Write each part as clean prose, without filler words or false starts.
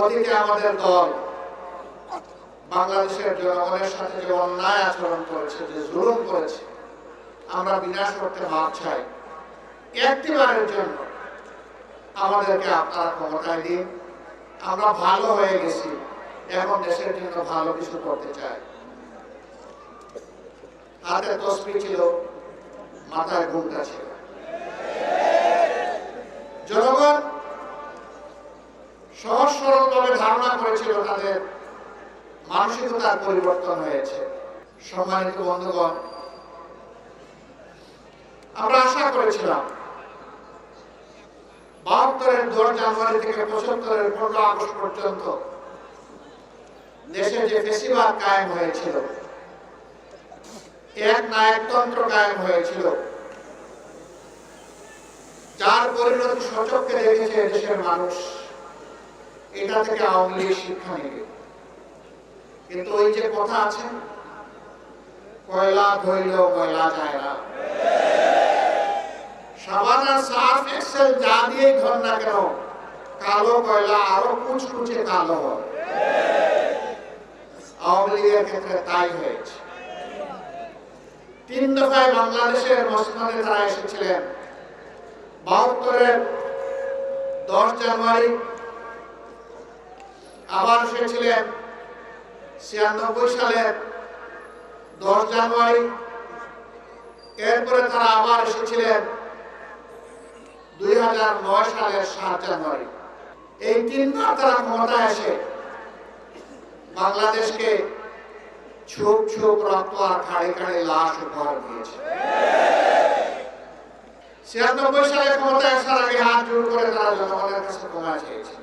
অতীতে আমাদের দল বাংলাদেশের জনগণের সাথে যে অন্যায় আচরণ করেছে, যে জুলুম করেছে, আমরা বিনাশ করতে মাপ চাই। একটিবারের জন্য আমাদেরকে আপনারা ক্ষমতায় দিন। আমরা ভালো হয়ে গেছি, এখন দেশের জন্য ভালো কিছু করতে চাই। হাতে তসবিহ ছিল, মাথায় ঘুমটা ছিল। জনগণ সহজ সরলভাবে ধারণা করেছিল তাদের মানসিকতার পরিবর্তন হয়েছে। সম্মানিত বন্ধুগণ, আমরা আশা করেছিলাম ৭২-এর ১০ জানুয়ারি থেকে ৭৫-এর ১৫ আগস্ট পর্যন্ত দেশে যে ফ্যাসিবাদ কায়েম হয়েছিল, এক নায়কতন্ত্র কায়েম হয়েছিল, যার পরিণতি সচক্ষে দেখেছে দেশের মানুষ, এটা থেকে আওয়ামী লীগ শিক্ষা নেবে। কিন্তু ওই যে কথা আছে, কয়লা ধরলেও ময়লা যায় না। সাবান আর সার্ফ এক্সেল যা দিয়েই ধর না কেন, কালো কয়লা আরো কুচকুচে কালো হয়। আওয়ামী লীগের ক্ষেত্রে তাই হয়েছে। ৩ দফায় বাংলাদেশের মসনদে তারা এসেছিলেন। ৭২-এর ১০ জানুয়ারি আবার এসেছিলেন। ৯৬ সালের ১০ জানুয়ারি, এরপরে তারা আবার এসেছিলেন ২০০৯ সালের ৭ জানুয়ারি। এই ৩ বার তারা ক্ষমতায় এসে বাংলাদেশকে ছোপ ছোপ রক্ত আর খাড়ি খাড়ি লাশ উপহার দিয়েছে। ৯৬ সালে ক্ষমতায় আসার আগে হাত জোড় করে তারা জনগণের কাছে ক্ষমা চেয়েছে।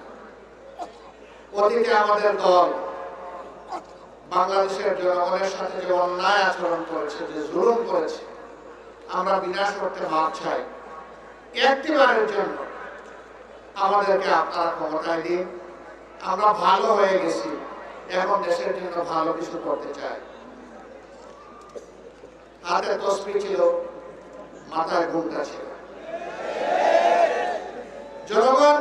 অতীতে আমাদের দল বাংলাদেশের জনগণের সাথে যে অন্যায় আচরণ করেছে, যে জুলুম করেছে, আমরা বিনাশ করতে মাপ চাই। একটিবারের জন্য আমাদেরকে আপনারা ক্ষমতায় দিন। আমরা ভালো হয়ে গেছি, এখন দেশের জন্য ভালো কিছু করতে চাই। হাতে তসবিহ ছিল, মাথায় ঘুমটা ছিল। জনগণ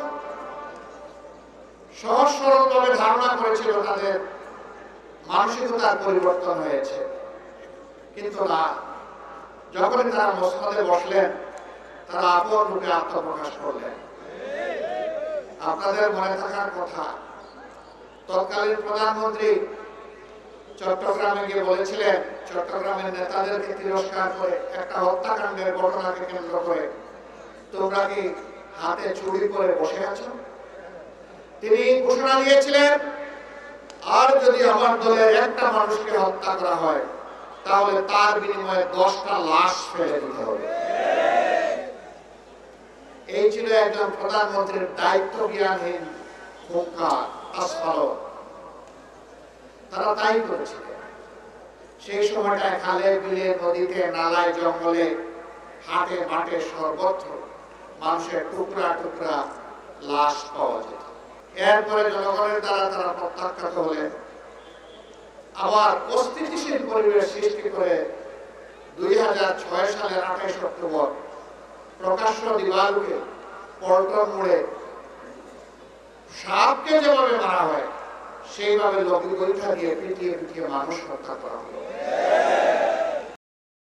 সহজ সরলভাবে ধারণা করেছিল তাদের মানসিকতার পরিবর্তন হয়েছে, কিন্তু না। যখন তারা মসনদে বসলেন, তারা আপন রূপে আত্মপ্রকাশ করলেন। আপনাদের মনে থাকার কথা, তৎকালীন প্রধানমন্ত্রী চট্টগ্রামে গিয়ে বলেছিলেন, চট্টগ্রামের নেতাদেরকে তিরস্কার করে, একটা হত্যাকাণ্ডের ঘটনাকে কেন্দ্র করে, তোমরা কি হাতে চুরি করে বসে আছো? তিনি ঘোষণা দিয়েছিলেন, আর যদি আমার দলের একটা মানুষকে হত্যা করা হয়, তাহলে তার বিনিময়ে 10টা লাশ ফেলে দিতে হবে। এই ছিল একজন প্রধানমন্ত্রীর দায়িত্ব জ্ঞানহীন হুঙ্কার, আসফালত। তারা তাই করেছিলেন। সেই সময়টায় খালে বিলে, নদীতে, নালায়, জঙ্গলে, হাটে মাঠে সর্বত্র মানুষের টুকরা টুকরা লাশ পাওয়া যেত। এরপরে জনগণের দ্বারা তারা প্রত্যাখ্যাত হলেন। আবার অস্থিতিশীল পরিবেশ সৃষ্টি করে ২০০৬ সালের ২৮ অক্টোবর প্রকাশ্য দিবালুকে পল্টন মোড়ে সাপকে যেভাবে মারা হয়, সেইভাবে লঘু পরীক্ষা দিয়ে পিটিয়ে পিটিয়ে মানুষ হত্যা করা হলো।